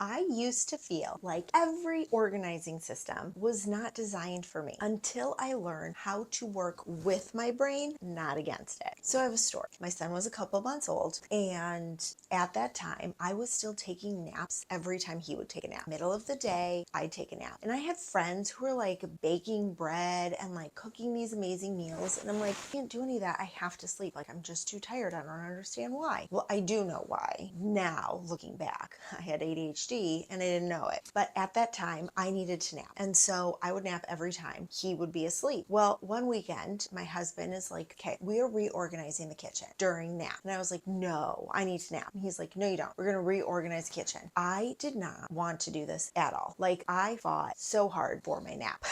I used to feel like every organizing system was not designed for me until I learned how to work with my brain, not against it. So I have a story. My son was a couple months old, and at that time, I was still taking naps every time he would take a nap. Middle of the day, I'd take a nap. And I had friends who were like baking bread and like cooking these amazing meals. And I'm like, I can't do any of that. I have to sleep. Like, I'm just too tired. I don't understand why. Well, I do know why. Now, looking back, I had ADHD and I didn't know it. But at that time, I needed to nap. And so I would nap every time he would be asleep. Well, one weekend, my husband is like, okay, we are reorganizing the kitchen during nap. And I was like, no, I need to nap. And he's like, no, you don't. We're going to reorganize the kitchen. I did not want to do this at all. Like, I fought so hard for my nap.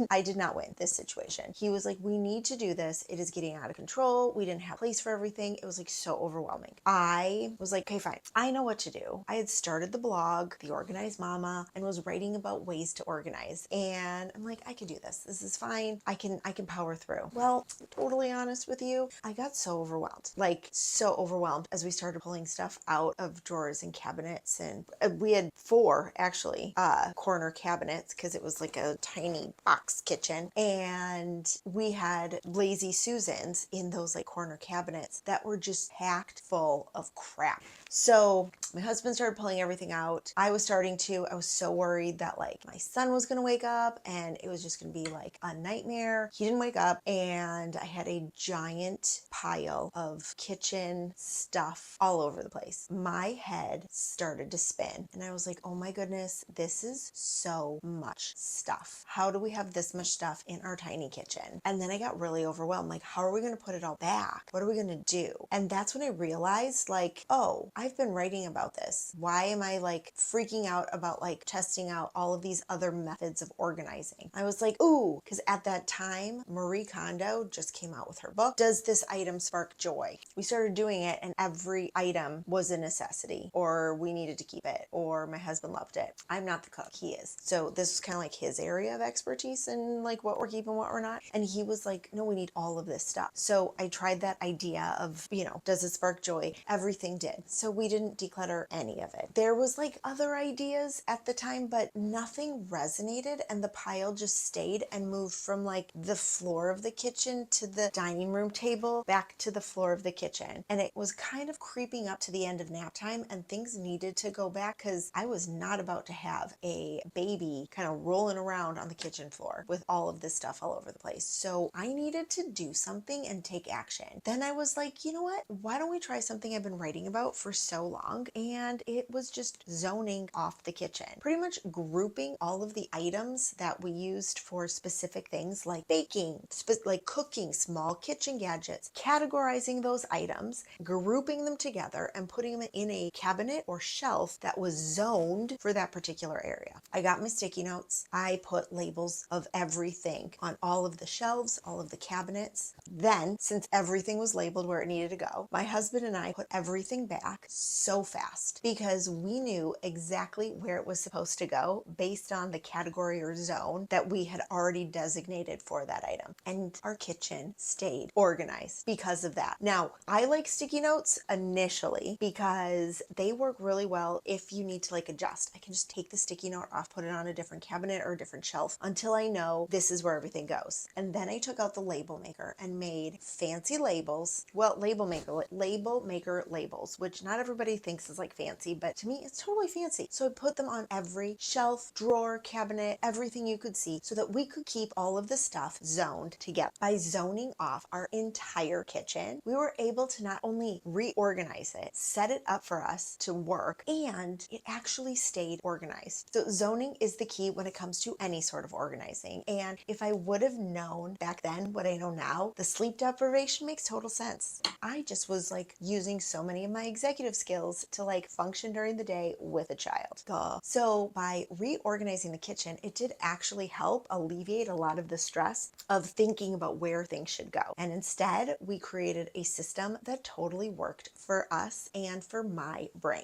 I did not win this situation. He was like, we need to do this. It is getting out of control. We didn't have a place for everything. It was like so overwhelming. I was like, okay, fine. I know what to do. I had started the blog, The Organized Mama, and was writing about ways to organize. And I'm like, I can do this. This is fine. I can power through. Well, totally honest with you, I got so overwhelmed. Like, so overwhelmed as we started pulling stuff out of drawers and cabinets. And we had 4 actually corner cabinets because it was like a tiny box kitchen, and we had lazy Susans in those like corner cabinets that were just packed full of crap. So my husband started pulling everything out. I was so worried that like my son was gonna wake up and it was just gonna be like a nightmare. He didn't wake up, and I had a giant pile of kitchen stuff all over the place. My head started to spin and I was like, oh my goodness, this is so much stuff. How do we have this much stuff in our tiny kitchen? And then I got really overwhelmed. Like, how are we going to put it all back? What are we going to do? And that's when I realized, like, oh, I've been writing about this. Why am I like freaking out about like testing out all of these other methods of organizing? I was like, ooh, because at that time, Marie Kondo just came out with her book, Does This Item Spark Joy? We started doing it, and every item was a necessity, or we needed to keep it, or my husband loved it. I'm not the cook, he is. So this was kind of like his area of expertise and like what we're keeping, what we're not. And he was like, no, we need all of this stuff. So I tried that idea of, does it spark joy? Everything did. So we didn't declutter any of it. There was like other ideas at the time, but nothing resonated, and the pile just stayed and moved from like the floor of the kitchen to the dining room table back to the floor of the kitchen. And it was kind of creeping up to the end of nap time, and things needed to go back because I was not about to have a baby kind of rolling around on the kitchen floor with all of this stuff all over the place. So I needed to do something and take action. Then I was like, you know what? Why don't we try something I've been writing about for so long? And it was just zoning off the kitchen. Pretty much grouping all of the items that we used for specific things like baking, like cooking, small kitchen gadgets, categorizing those items, grouping them together, and putting them in a cabinet or shelf that was zoned for that particular area. I got my sticky notes. I put labels of everything on all of the shelves, all of the cabinets. Then, since everything was labeled where it needed to go, my husband and I put everything back so fast because we knew exactly where it was supposed to go based on the category or zone that we had already designated for that item. And our kitchen stayed organized because of that. Now, I like sticky notes initially because they work really well if you need to like adjust. I can just take the sticky note off, put it on a different cabinet or a different shelf until I know this is where everything goes. And then I took out the label maker and made fancy labels. Well, label maker labels, which not everybody thinks is like fancy, but to me it's totally fancy. So I put them on every shelf, drawer, cabinet, everything you could see so that we could keep all of the stuff zoned together. By zoning off our entire kitchen, we were able to not only reorganize it, set it up for us to work, and it actually stayed organized. So zoning is the key when it comes to any sort of organizing. And if I would have known back then what I know now, the sleep deprivation makes total sense. I just was like using so many of my executive skills to like function during the day with a child. Duh. So by reorganizing the kitchen, it did actually help alleviate a lot of the stress of thinking about where things should go. And instead, we created a system that totally worked for us and for my brain.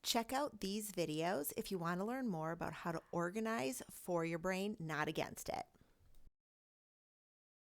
Check out these videos if you want to learn more about how to organize for your brain, not against it.